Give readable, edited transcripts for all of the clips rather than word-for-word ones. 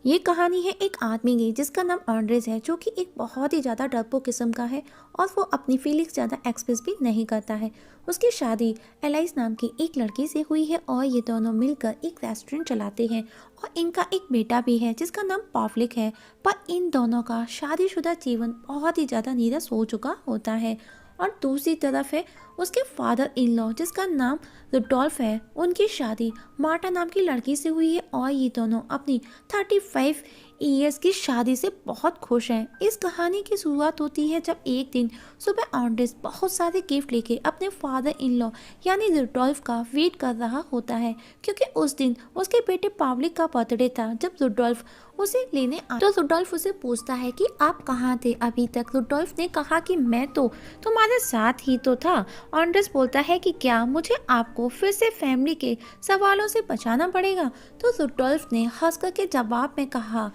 ये कहानी है एक आदमी की जिसका नाम ऑन्ड्रेस है, जो कि एक बहुत ही ज़्यादा डरपोक किस्म का है और वो अपनी फीलिंग्स ज़्यादा एक्सप्रेस भी नहीं करता है। उसकी शादी एलाइस नाम की एक लड़की से हुई है और ये दोनों मिलकर एक रेस्टोरेंट चलाते हैं और इनका एक बेटा भी है जिसका नाम पॉवलिक है। पर इन दोनों का शादीशुदा जीवन बहुत ही ज़्यादा नीरस हो चुका होता है। और दूसरी तरफ है उसके फादर इन लॉ जिसका नाम रुडोल्फ है। उनकी शादी मार्टा नाम की लड़की से हुई है और ये दोनों अपनी 35 ईयर्स की शादी से बहुत खुश हैं। इस कहानी की शुरुआत होती है जब एक दिन सुबह ऑन्ड्रेस बहुत सारे गिफ्ट लेके अपने फादर इन लॉ यानी रुडोल्फ का वेट कर रहा होता है, क्योंकि उस दिन उसके बेटे पावलिक का बर्थडे था। जब रुडोल्फ उसे लेने तो रुडोल्फ उसे पूछता है कि आप कहाँ थे अभी तक। रुडोल्फ ने कहा कि मैं तो तुम्हारे साथ ही तो था। ऑन्ड्रेस बोलता है कि क्या मुझे आपको फिर से फैमिली के सवालों से बचाना पड़ेगा। तो रुडोल्फ ने हंस कर के जवाब में कहा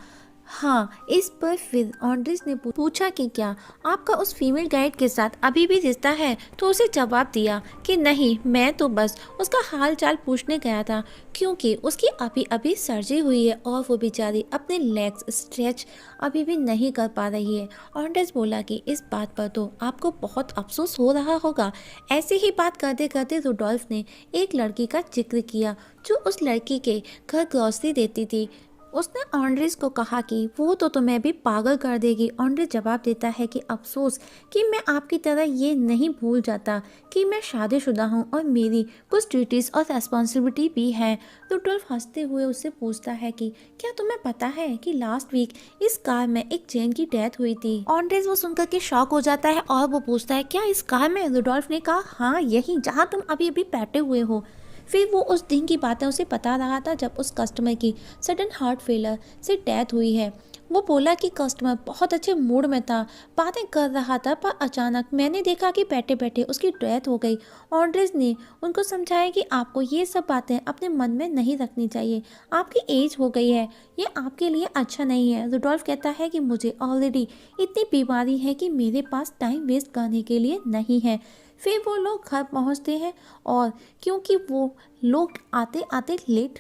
हाँ। इस पर फिर ऑन्ड्रेस ने पूछा कि क्या आपका उस फीमेल गाइड के साथ अभी भी रिश्ता है। तो उसे जवाब दिया कि नहीं, मैं तो बस उसका हाल चाल पूछने गया था, क्योंकि उसकी अभी अभी सर्जरी हुई है और वो बेचारी अपने लेग्स स्ट्रेच अभी भी नहीं कर पा रही है। ऑन्ड्रेस बोला कि इस बात पर तो आपको बहुत अफसोस हो रहा होगा। ऐसी ही बात करते करते रुडोल्फ ने एक लड़की का जिक्र किया जो उस लड़की के घर ग्रोसरी देती थी। उसने ऑन्ड्रेस को कहा कि वो तो तुम्हें भी पागल कर देगी। ऑन्ड्रेस जवाब देता है कि अफसोस कि मैं आपकी तरह ये नहीं भूल जाता कि मैं शादीशुदा हूँ और मेरी कुछ ड्यूटीज़ और रेस्पॉन्सिबिलिटी भी है। रुडोल्फ हंसते हुए उससे पूछता है कि क्या तुम्हें पता है कि लास्ट वीक इस कार में एक जैन की डेथ हुई थी। ऑन्ड्रेस वो सुनकर के शॉक हो जाता है और वो पूछता है क्या इस कार में। रुडोल्फ ने कहा हाँ, यही जहाँ तुम अभी अभी बैठे हुए हो। फिर वो उस दिन की बातें उसे बता रहा था जब उस कस्टमर की सडन हार्ट फेलर से डेथ हुई है। वो बोला कि कस्टमर बहुत अच्छे मूड में था, बातें कर रहा था, पर अचानक मैंने देखा कि बैठे बैठे उसकी डेथ हो गई। ऑन्ड्रेस ने उनको समझाया कि आपको ये सब बातें अपने मन में नहीं रखनी चाहिए। आपकी एज हो गई है, ये आपके लिए अच्छा नहीं है। रुडोल्फ कहता है कि मुझे ऑलरेडी इतनी बीमारी है कि मेरे पास टाइम वेस्ट करने के लिए नहीं है। फिर वो लोग घर पहुंचते हैं और क्योंकि वो लोग आते आते लेट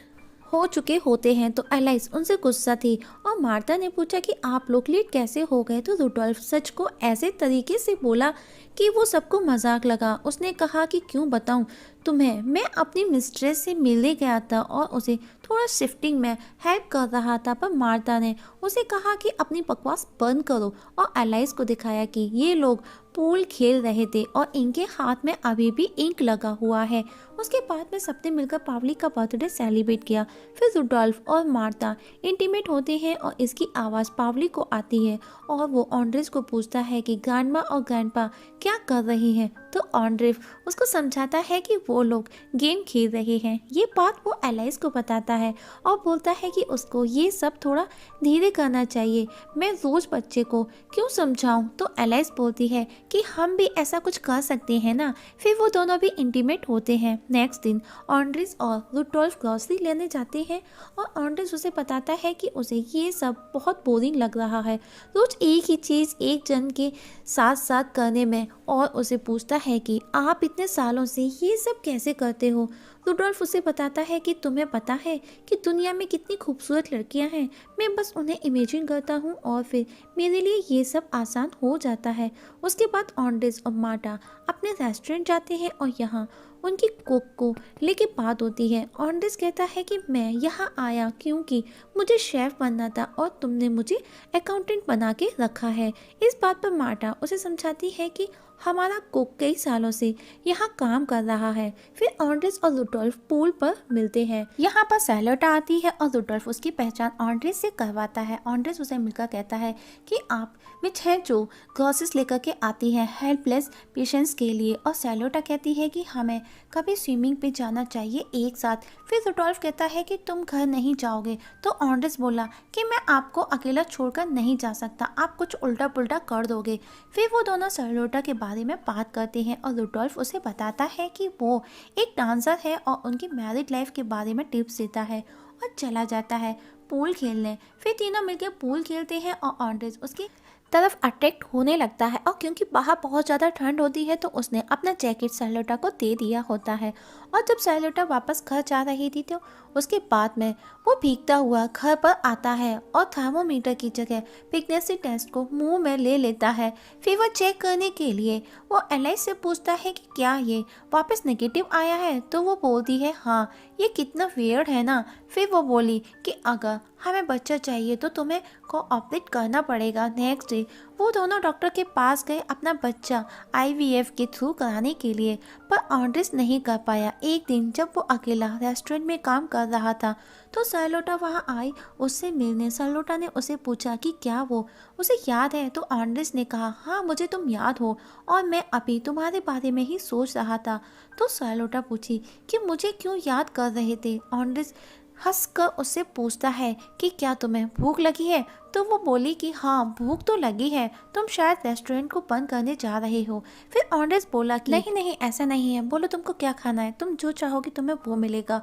हो चुके होते हैं तो एलाइस उनसे गुस्सा थी और मार्था ने पूछा कि आप लोग लेट कैसे हो गए। तो रुडोल्फ सच को ऐसे तरीके से बोला कि वो सबको मजाक लगा। उसने कहा कि क्यों बताऊं तुम्हें, मैं अपनी मिस्ट्रेस से मिलने गया था और उसे थोड़ा शिफ्टिंग में हेल्प कर रहा था, पर मार्था ने उसे कहा कि अपनी बकवास बंद करो और एलाइस को दिखाया कि ये लोग पूल खेल रहे थे और इनके हाथ में अभी भी इंक लगा हुआ है। उसके बाद में सबने मिलकर पावलिक का बर्थडे सेलिब्रेट किया। फिर रुडोल्फ और मार्था इंटीमेट होते हैं और इसकी आवाज़ पावलिक को आती है और वो ऑन्ड्रेस को पूछता है कि ग्रैंडमा और ग्रैंडपा क्या कर रही हैं। तो ऑन्ड्रेस उसको समझाता है कि वो लोग गेम खेल रहे हैं। ये बात वो एलाइस को बताता है और बोलता है कि उसको ये सब थोड़ा धीरे करना चाहिए। मैं रोज़ बच्चे को क्यों समझाऊं। तो एलाइस बोलती है कि हम भी ऐसा कुछ कर सकते हैं ना। फिर वो दोनों भी इंटीमेट होते हैं। नेक्स्ट दिन ऑन्ड्रेस और रुडोल्फ ग्रोसरी लेने जाते हैं और ऑन्ड्रेस उसे बताता है कि उसे ये सब बहुत बोरिंग लग रहा है, रोज एक ही चीज़ एक जन के साथ साथ करने में, और उसे पूछता है कि आप इतने सालों से ये सब कैसे करते हो। रुडोल्फ उसे बताता है कि तुम्हें पता है कि दुनिया में कितनी खूबसूरत लड़कियां हैं, मैं बस उन्हें इमेजिन करता हूँ और फिर मेरे लिए ये सब आसान हो जाता है। उसके बाद ऑन्ड्रेस और मार्टा अपने रेस्टोरेंट जाते हैं और यहाँ उनकी कुक को लेके बात होती है। ऑन्ड्रेस कहता है कि मैं यहाँ आया क्योंकि मुझे शेफ बनना था और तुमने मुझे अकाउंटेंट बना के रखा है। इस बात पर मार्टा उसे समझाती है कि हमारा कुक कई सालों से यहाँ काम कर रहा है। फिर ऑन्ड्रेस और रुडोल्फ पूल पर मिलते हैं। यहाँ पर सैलोटा आती है और रुडोल्फ उसकी पहचान ऑन्ड्रेस से करवाता है। ऑन्ड्रेस उसे मिलकर कहता है कि आप विच है जो ग्रोसरीज लेकर के आती है हेल्पलेस पेशेंट्स के लिए, और सैलोटा कहती है कि हमें कभी स्विमिंग पे जाना चाहिए एक साथ। फिर रुडोल्फ कहता है कि तुम घर नहीं जाओगे। तो ऑन्ड्रेस बोला कि मैं आपको अकेला छोड़कर नहीं जा सकता, आप कुछ उल्टा पुल्टा कर दोगे। फिर वो दोनों सैलोटा के बारे में बात करते हैं और रुडोल्फ उसे बताता है कि वो एक डांसर है और उनकी मैरिड लाइफ के बारे में टिप्स देता है और चला जाता है पूल खेलने। फिर तीनों मिलकर पूल खेलते हैं और ऑन्ड्रेस उसकी तरफ अट्रैक्ट होने लगता है और क्योंकि बाहर बहुत ज़्यादा ठंड होती है तो उसने अपना जैकेट सैलोटा को दे दिया होता है और जब सैलोटा वापस घर जा रही थी तो उसके बाद में वो भीगता हुआ घर पर आता है और थर्मोमीटर की जगह प्रेगनेंसी टेस्ट को मुंह में ले लेता है। फिर वो चेक करने के लिए वो एलाइस से पूछता है कि क्या ये वापस नेगेटिव आया है, तो वो बोलती है हाँ, ये कितना वियर्ड है ना। फिर वो बोली कि अगर हमें बच्चा चाहिए तो तुम्हें को ऑपरेट करना पड़ेगा। नेक्स्ट डे वो दोनों डॉक्टर के पास गए अपना बच्चा आईवीएफ के थ्रू कराने के लिए, पर ऑड्रिस नहीं कर पाया। एक दिन जब वो अकेला रेस्टोरेंट में काम कर रहा था तो सैलोटा वहां आई उससे मिलने। सैलोटा ने उसे पूछा कि क्या वो उसे याद है, तो ऑड्रिस ने कहा हाँ, मुझे तुम याद हो और मैं अभी तुम्हारे बारे में ही सोच रहा था। तो सैलोटा पूछी कि मुझे क्यों याद कर रहे थे। ऑड्रिस हंसकर उससे पूछता है कि क्या तुम्हें भूख लगी है, तो वो बोली कि हाँ, भूख तो लगी है, तुम शायद रेस्टोरेंट को बंद करने जा रहे हो। फिर ऑड्रिस बोला कि नहीं नहीं, ऐसा नहीं है, बोलो तुमको क्या खाना है, तुम जो चाहोगे तुम्हें वो मिलेगा।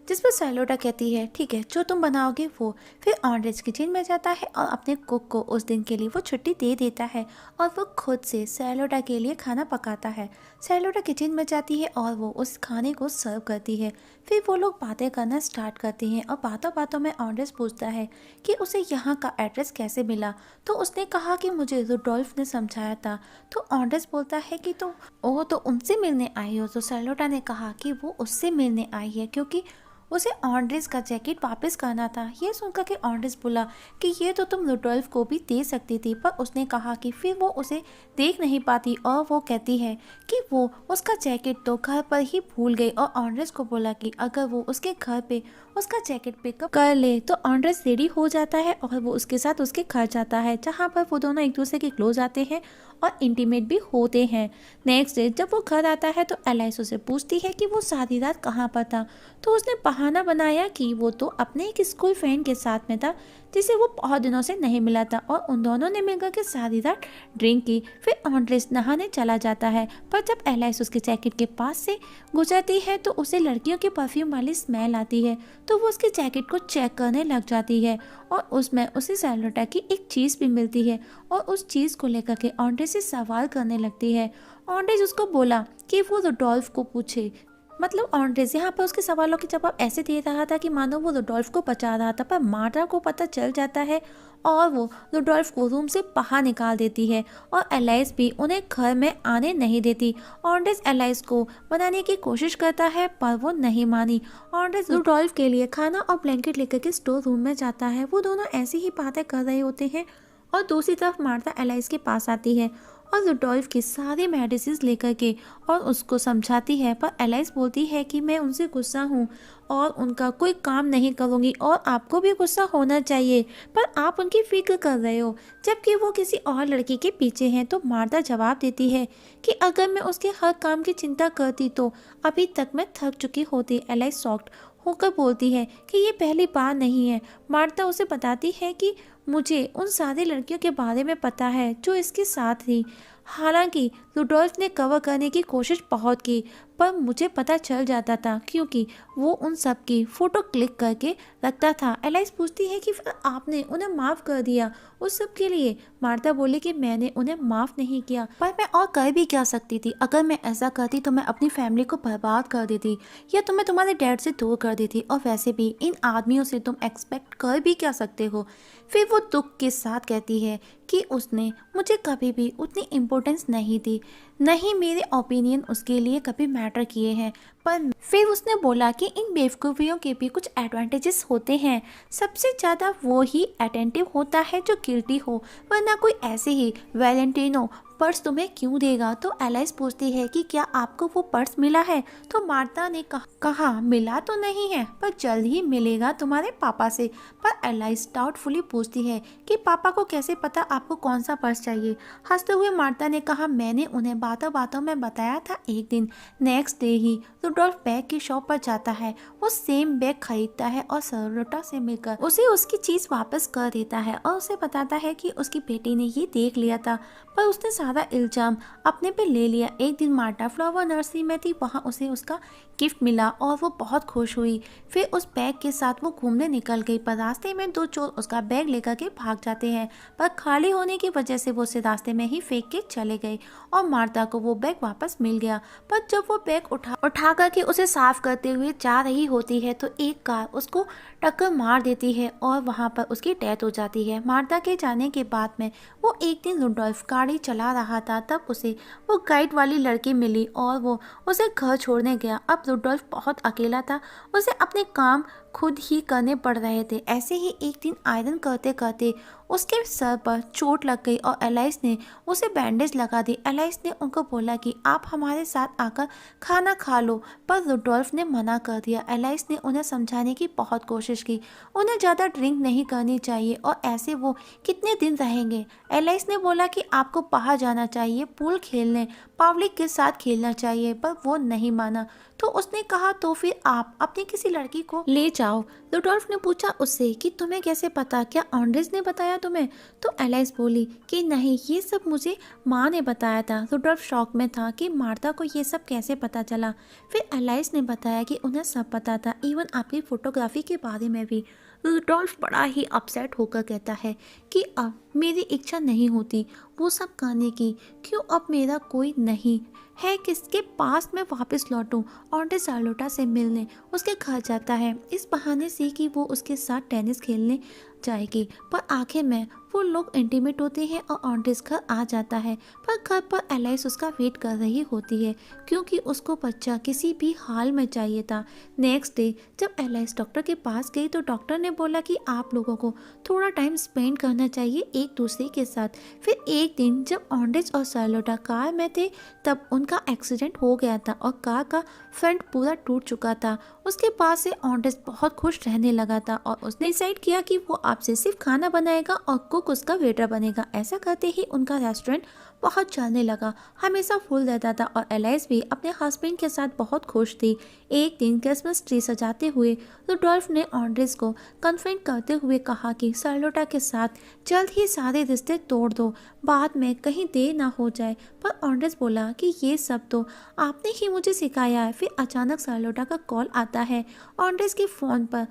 जिस पर सैलोटा कहती है ठीक है, जो तुम बनाओगे वो। फिर ऑड्रिस किचन में जाता है और अपने कुक को उस दिन के लिए वो छुट्टी दे देता है और वो खुद से सैलोटा के लिए खाना पकाता है। सैलोटा किचन में जाती है और वो उस खाने को सर्व करती है। फिर वो लोग बातें करना स्टार्ट करते हैं और बातों बातों में ऑड्रिस पूछता है कि उसे यहाँ का एड्रेस कैसे मिला, तो उसने कहा कि मुझे रुडोल्फ ने समझाया था। तो ऑड्रिस बोलता है कि तो उनसे मिलने आई हो। तो सैलोटा ने कहा कि वो उससे मिलने आई है क्योंकि उसे ऑड्रिस का जैकेट वापस करना था। ये सुनकर के ऑड्रिस बोला कि ये तो तुम रुडोल्फ को भी दे सकती थी, पर उसने कहा कि फिर वो उसे देख नहीं पाती और वो कहती है कि वो उसका जैकेट तो घर पर ही भूल गई। और ऑड्रिस को बोला कि अगर वो उसके घर पे उसका जैकेट पिकअप कर ले तो ऑड्रिस रेडी हो जाता है और वो उसके साथ उसके घर जाता है, जहाँ पर वो दोनों एक दूसरे के क्लोज आते हैं और इंटीमेट भी होते हैं। नेक्स्ट डे जब वो घर आता है तो एलाइस उसे पूछती है कि वो सारी रात कहाँ पर था, तो उसने बहाना बनाया कि वो तो अपने एक स्कूल फ्रेंड के साथ में था जिसे वो बहुत दिनों से नहीं मिला था और उन दोनों ने मिलकर के सारी रात ड्रिंक की। फिर ऑड्रिस नहाने चला जाता है, पर जब एलाइस उसके जैकेट के पास से गुजरती है तो उसे लड़कियों के परफ्यूम वाली स्मेल आती है, तो वो उसके जैकेट को चेक करने लग जाती है और उसमें उसे सैलोटा की एक चीज़ भी मिलती है और उस चीज़ को लेकर के ऑड्रिस से सवाल करने लगती है। ऑड्रिस उसको बोला कि वो रुडोल्फ को पूछे, मतलब ऑड्रिस यहाँ पर उसके सवालों के जवाब ऐसे दे रहा था कि मानो वो रुडोल्फ को बचा रहा था, पर मार्टा को पता चल जाता है और वो रुडोल्फ को रूम से बाहर निकाल देती है और एलाइस भी उन्हें घर में आने नहीं देती। ऑड्रिस एलाइस को मनाने की कोशिश करता है पर वो नहीं मानी। ऑड्रिस रुडोल्फ के लिए खाना और ब्लैंकेट लेकर के स्टोर रूम में जाता है। वो दोनों ऐसी ही बातें कर रहे होते हैं और दूसरी तरफ मार्था एलाइस के पास आती है और रुडोल्फ की सारी मेडिसिन लेकर के और उसको समझाती है, पर एलाइस बोलती है कि मैं उनसे गुस्सा हूँ और उनका कोई काम नहीं करूँगी और आपको भी गुस्सा होना चाहिए, पर आप उनकी फिक्र कर रहे हो जबकि वो किसी और लड़की के पीछे हैं। तो मार्था जवाब देती है कि अगर मैं उसके हर काम की चिंता करती तो अभी तक मैं थक चुकी होती। एलाइस शॉक्ड होकर बोलती है कि ये पहली बार नहीं है। मार्था उसे बताती है कि मुझे उन सारी लड़कियों के बारे में पता है जो इसके साथ थी। हालांकि रुडोल्फ ने कवर करने की कोशिश बहुत की, पर मुझे पता चल जाता था क्योंकि वो उन सब की फ़ोटो क्लिक करके रखता था। एलाइस पूछती है कि फिर आपने उन्हें माफ़ कर दिया उस सब के लिए। मार्था बोली कि मैंने उन्हें माफ़ नहीं किया, पर मैं और कर भी क्या सकती थी। अगर मैं ऐसा करती तो मैं अपनी फैमिली को बर्बाद कर देती या तुम्हें तुम्हारे डैड से दूर कर देती, और वैसे भी इन आदमियों से तुम एक्सपेक्ट कर भी क्या सकते हो। फिर वो दुख के साथ कहती है कि उसने मुझे कभी भी उतनी इम्पोर्टेंस नहीं दी, नहीं मेरे ओपिनियन उसके लिए कभी मैटर किए हैं। पर फिर उसने बोला कि इन बेवकूफ़ियों के भी कुछ एडवांटेजेस होते हैं, सबसे ज़्यादा वो ही अटेंटिव होता है जो गिल्टी हो, वरना कोई ऐसे ही वैलेंटिनो पर्स तुम्हें क्यों देगा। तो एलाइस पूछती है कि क्या आपको वो पर्स मिला है, तो मार्था ने कहा मिला तो नहीं है पर जल्द ही मिलेगा तुम्हारे पापा से। पर एलाइस डाउटफुली पूछती है कि पापा को कैसे पता आपको कौन सा पर्स चाहिए। हंसते हुए मार्था ने कहा मैंने उन्हें बातों बातों में बताया था एक दिन। नेक्स्ट डे ही रुडोल्फ बैग की शॉप पर जाता है, वो सेम बैग खरीदता है और सैलोटा से मिलकर उसे उसकी चीज़ वापस कर देता है और उसे बताता है कि उसकी बेटी ने ये देख लिया था, पर उसने सारा इल्जाम अपने पे ले लिया। एक दिन मार्टा फ्लावर नर्सरी में थी, वहाँ उसे उसका गिफ्ट मिला और वो बहुत खुश हुई। फिर उस बैग के साथ वो घूमने निकल गई, पर रास्ते में दो चोर उसका बैग लेकर के भाग जाते हैं, पर खाली होने की वजह से वो उसे रास्ते में ही फेंक के चले गए और मार्ता को वो बैग वापस मिल गया। पर जब वो बैग उठा करके उसे साफ करते हुए जा रही होती है तो एक कार उसको टक्कर मार देती है और वहाँ पर उसकी डेथ हो जाती है। मार्ता के जाने के बाद में वो एक दिन रुडोल्फ गाड़ी चला रहा था, तब उसे वो गाइड वाली लड़की मिली और वो उसे घर छोड़ने गया। अब रुडोल्फ बहुत अकेला था, उसे अपने काम खुद ही करने पड़ रहे थे। ऐसे ही एक दिन आयरन करते करते उसके सर पर चोट लग गई और एलाइस ने उसे बैंडेज लगा दी। एलाइस ने उनको बोला कि आप हमारे साथ आकर खाना खा लो, पर रुडोल्फ ने मना कर दिया। एलाइस ने उन्हें समझाने की बहुत कोशिश की, उन्हें ज़्यादा ड्रिंक नहीं करनी चाहिए और ऐसे वो कितने दिन रहेंगे। एलाइस ने बोला कि आपको बाहर जाना चाहिए, पूल खेलने, पब्लिक के साथ खेलना चाहिए, पर वो नहीं माना। तो उसने कहा तो फिर आप अपनी किसी लड़की को ले जाओ। रुडोल्फ ने पूछा उससे कि तुम्हें कैसे पता, क्या ऑन्ड्रेस ने बताया तुम्हें? तो एलाइस बोली कि नहीं, ये सब मुझे माँ ने बताया था। रुडोल्फ शॉक में था कि मार्ता को ये सब कैसे पता चला। फिर एलाइस ने बताया कि उन्हें सब पता था, इवन आपकी फोटोग्राफी के बारे में भी। रुडोल्फ बड़ा ही अपसेट होकर कहता है कि अब मेरी इच्छा नहीं होती वो सब करने की, क्यों अब मेरा कोई नहीं है किसके पास मैं वापस लौटूं। ऑन्ड्रे शार्लोटा से मिलने उसके घर जाता है, इस बहाने से कि वो उसके साथ टेनिस खेलने जाएगी, पर आखिर में वो लोग इंटीमेट होते हैं और ऑन्ड्रेस घर आ जाता है। पर घर पर एलाइस उसका वेट कर रही होती है क्योंकि उसको बच्चा किसी भी हाल में चाहिए था। नेक्स्ट डे जब एलाइस डॉक्टर के पास गई तो डॉक्टर ने बोला कि आप लोगों को थोड़ा टाइम स्पेंड करना चाहिए एक दूसरे के साथ। फिर एक दिन जब ऑन्ड्रेस और शार्लोटा कार में थे तब उनका एक्सीडेंट हो गया था और कार का फ्रंट पूरा टूट चुका था। उसके बाद से ऑन्ड्रेस बहुत खुश रहने लगा था और उसने डिसाइड किया कि वो आपसे सिर्फ खाना बनाएगा और कुक उसका वेटर बनेगा। ऐसा करते ही उनका रेस्टोरेंट बहुत चलने लगा, हमेशा फुल रहता था और एलाइस भी अपने हस्बैंड के साथ बहुत खुश थी। एक दिन क्रिसमस ट्री सजाते हुए रुडोल्फ ने ऑन्ड्रेस को कन्फ्रंट करते हुए कहा कि शार्लोटा के साथ जल्द ही सारे रिश्ते तोड़ दो, बाद में कहीं देर ना हो जाए। पर ऑन्ड्रेस बोला कि ये सब तो आपने ही मुझे सिखाया है। फिर अचानक शार्लोटा का कॉल आता है ऑन्ड्रेस के फ़ोन पर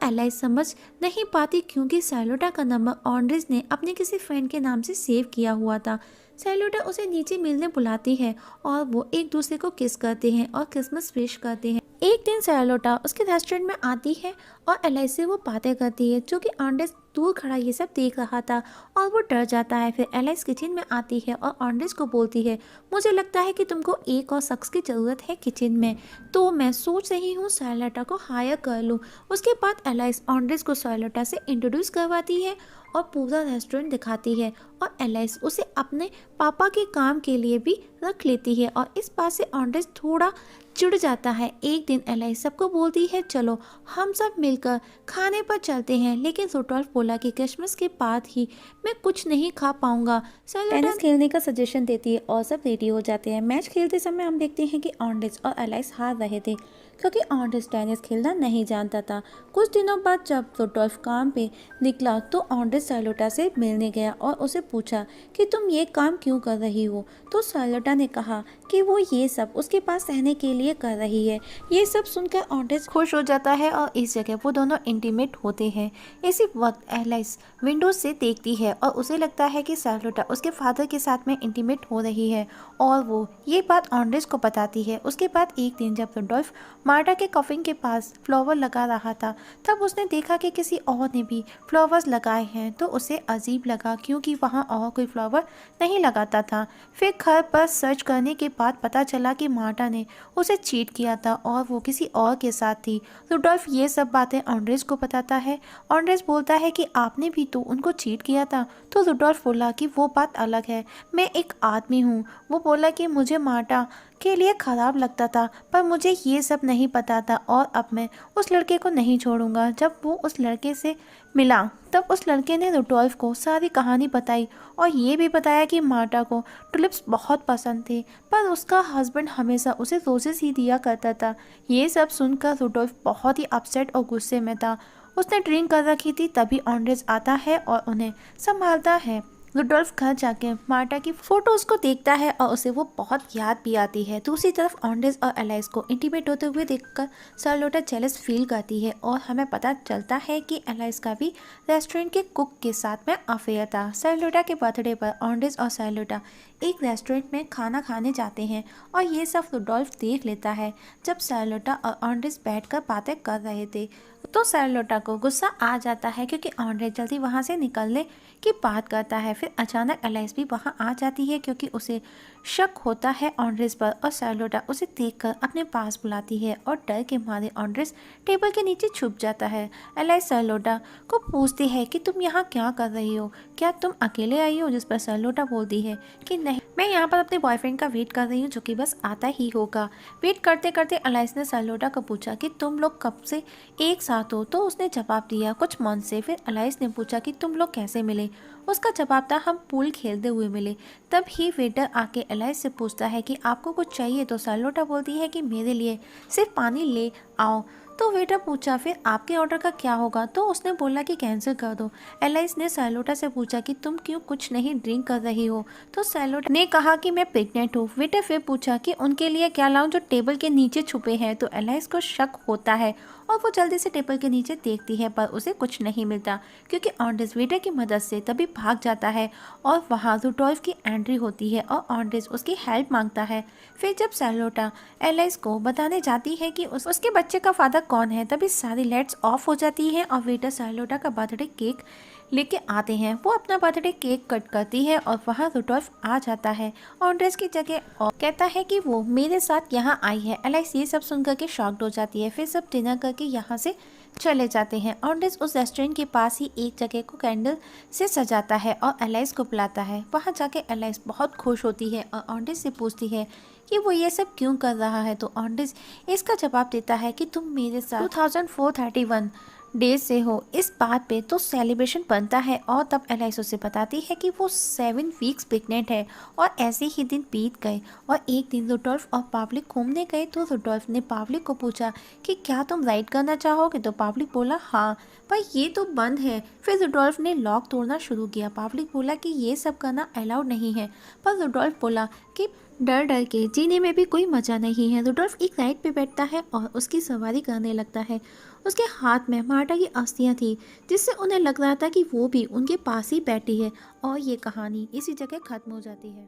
एलाइस समझ नहीं पाती क्योंकि शार्लोटा का नंबर ऑन्ड्रेस ने अपने किसी फ्रेंड के नाम से सेव किया हुआ था। शार्लोटा उसे नीचे मिलने बुलाती है और वो एक दूसरे को किस करते हैं और क्रिसमस विश करते हैं। एक दिन शार्लोटा उसके रेस्टोरेंट में आती है और एलाइस से वो बातें करती है, जो कि ऑन्ड्रेस दूर खड़ा ये सब देख रहा था और वो डर जाता है। फिर एलाइस किचन में आती है और ऑन्ड्रेस को बोलती है, मुझे लगता है कि तुमको एक और शख्स की ज़रूरत है किचन में, तो मैं सोच रही हूँ शार्लोटा को हायर कर लूँ। उसके बाद एलाइस ऑन्ड्रेस को शार्लोटा से इंट्रोड्यूस करवाती है और पूरा रेस्टोरेंट दिखाती है और एलाइस उसे अपने पापा के काम के लिए भी रख लेती है और इस बात से ऑन्ड्रेस थोड़ा चिढ़ जाता है। एक दिन एलाइस सबको बोलती है चलो हम सब मिलकर खाने पर चलते हैं, लेकिन रुडोल्फ बोला कि क्रिसमस के बाद ही मैं कुछ नहीं खा पाऊंगा। टेनिस खेलने का सजेशन देती है और सब रेडी हो जाते हैं। मैच खेलते समय हम देखते हैं कि ऑन्ड्रेस और एलाइस हार रहे थे क्योंकि ऑन्ड्रेस टेनिस खेलना नहीं जानता था। कुछ दिनों बाद जब रुडोल्फ काम पे निकला तो ऑन्ड्रेस शार्लोटा से मिलने गया और उसे पूछा कि तुम ये काम क्यों कर रही हो। तो शार्लोटा ने कहा कि वो ये सब उसके पास रहने के लिए कर रही है। ये सब सुनकर ऑन्ड्रेस खुश हो जाता है और इस जगह वो दोनों इंटीमेट होते हैं। इसी वक्त एलाइस विंडो से देखती है और उसे लगता है कि शार्लोटा उसके फादर के साथ में इंटीमेट हो रही है और वो ये बात ऑन्ड्रेस को बताती है। उसके बाद एक दिन जब रुडोल्फ मार्टा के कॉफिन के पास फ्लावर लगा रहा था तब उसने देखा कि किसी और ने भी फ्लावर्स लगाए हैं, तो उसे अजीब लगा क्योंकि वहाँ और कोई फ्लावर नहीं लगाता था। फिर घर पर सर्च करने के बाद पता चला कि मार्टा ने उसे चीट किया था और वो किसी और के साथ थी। रुडोल्फ ये सब बातें ऑन्ड्रेस को बताता है। ऑन्ड्रेस बोलता है कि आपने भी तो उनको चीट किया था। तो रुडोल्फ बोला कि वो बात अलग है, मैं एक आदमी हूँ। वो बोला कि मुझे मार्टा के लिए ख़राब लगता था पर मुझे ये सब नहीं पता था और अब मैं उस लड़के को नहीं छोड़ूंगा। जब वो उस लड़के से मिला तब उस लड़के ने रुडोल्फ को सारी कहानी बताई और ये भी बताया कि मार्टा को टुलिप्स बहुत पसंद थे पर उसका हस्बैंड हमेशा उसे रोजेस ही दिया करता था। ये सब सुनकर रुडोल्फ बहुत ही अपसेट और गुस्से में था। उसने ड्रिंक कर रखी थी। तभी ऑन्ड्रेस आता है और उन्हें संभालता है। रुडोल्फ घर जाके मार्टा की फोटोज को देखता है और उसे वो बहुत याद भी आती है। दूसरी तरफ ऑन्ड्रेस और एलाइस को इंटीमेट होते हुए देखकर शार्लोटा जेलस फील करती है और हमें पता चलता है कि एलाइस का भी रेस्टोरेंट के कुक के साथ में अफेयर था। शार्लोटा के बर्थडे पर ऑन्ड्रेस और शार्लोटा एक रेस्टोरेंट में खाना खाने जाते हैं और ये सब रुडोल्फ देख लेता है। जब शार्लोटा और ऑन्ड्रेस बैठकर बातें कर रहे थे तो शार्लोटा को गुस्सा आ जाता है क्योंकि ऑन्ड्रेस जल्दी वहाँ से निकलने की बात करता है। फिर अचानक एलाइस भी वहाँ आ जाती है क्योंकि उसे शक होता है ऑन्ड्रेस पर और शार्लोटा उसे देखकर अपने पास बुलाती है और डर के मारे ऑन्ड्रेस टेबल के नीचे छुप जाता है। एलाइस शार्लोटा को पूछती है कि तुम यहाँ क्या कर रही हो, क्या तुम अकेले आई हो? जिस पर शार्लोटा बोलती है कि नहीं, मैं यहाँ पर अपने बॉयफ्रेंड का वेट कर रही हूँ जो कि बस आता ही होगा। वेट करते करते एलाइस ने शार्लोटा को पूछा कि तुम लोग कब से एक साथ हो? तो उसने जवाब दिया कुछ मन से। फिर एलाइस ने पूछा कि तुम लोग कैसे मिले? उसका जवाब था हम पूल खेलते हुए मिले। तब ही वेटर आके एलाइस से पूछता है कि आपको कुछ चाहिए? तो शार्लोटा बोलती है कि मेरे लिए सिर्फ पानी ले आओ। तो वेटर पूछा फिर आपके ऑर्डर का क्या होगा? तो उसने बोला कि कैंसिल कर दो। एलाइस ने शार्लोटा से पूछा कि तुम क्यों कुछ नहीं ड्रिंक कर रही हो? तो शार्लोटा ने कहा कि मैं प्रेग्नेंट हूँ। वेटर फिर पूछा कि उनके लिए क्या लाऊं जो टेबल के नीचे छुपे हैं? तो एलाइस को शक होता है और वो जल्दी से टेबल के नीचे देखती है पर उसे कुछ नहीं मिलता क्योंकि ऑन्ड्रेस वेटर की मदद से तभी भाग जाता है और वहाँ रुडोल्फ की एंट्री होती है और ऑन्ड्रेस उसकी हेल्प मांगता है। फिर जब शार्लोटा एलाइस को बताने जाती है कि उसके बच्चे का फादर कौन है तभी सारी लाइट्स ऑफ हो जाती है और वेटर शार्लोटा का बर्थडे केक लेके आते हैं। वो अपना बर्थडे केक कट करती है और वहाँ रुडोल्फ आ जाता है ऑन्ड्रेस की जगह और कहता है कि वो मेरे साथ यहाँ आई है। एलाइस ये सब सुनकर के शॉक्ड हो जाती है। फिर सब डिनर करके यहाँ से चले जाते हैं। ऑन्ड्रेस उस रेस्टोरेंट के पास ही एक जगह को कैंडल से सजाता है और एलाइस को बुलाता है। वहाँ जाके एलाइस बहुत खुश होती है और ऑन्ड्रेस से पूछती है कि वो ये सब क्यों कर रहा है। तो ऑन्ड्रेस इसका जवाब देता है कि तुम मेरे साथ 2431 डेज से हो, इस बात पे तो सेलिब्रेशन बनता है। और तब एलाइस उसे बताती है कि वो 7 वीक्स प्रेग्नेंट है और ऐसे ही दिन बीत गए और एक दिन रुडोल्फ और पाब्लिक घूमने गए। तो रुडोल्फ ने पाब्लिक को पूछा कि क्या तुम राइड करना चाहोगे? तो पाब्लिक बोला हाँ, पर ये तो बंद है। फिर रुडोल्फ ने लॉक तोड़ना शुरू किया। पाब्लिक बोला कि ये सब करना अलाउड नहीं है, पर रुडोल्फ बोला कि डर डर के जीने में भी कोई मजा नहीं है। रुडोल्फ एक राइड पे बैठता है और उसकी सवारी करने लगता है। उसके हाथ में मार्टा की अस्थियां थी जिससे उन्हें लग रहा था कि वो भी उनके पास ही बैठी है और ये कहानी इसी जगह खत्म हो जाती है।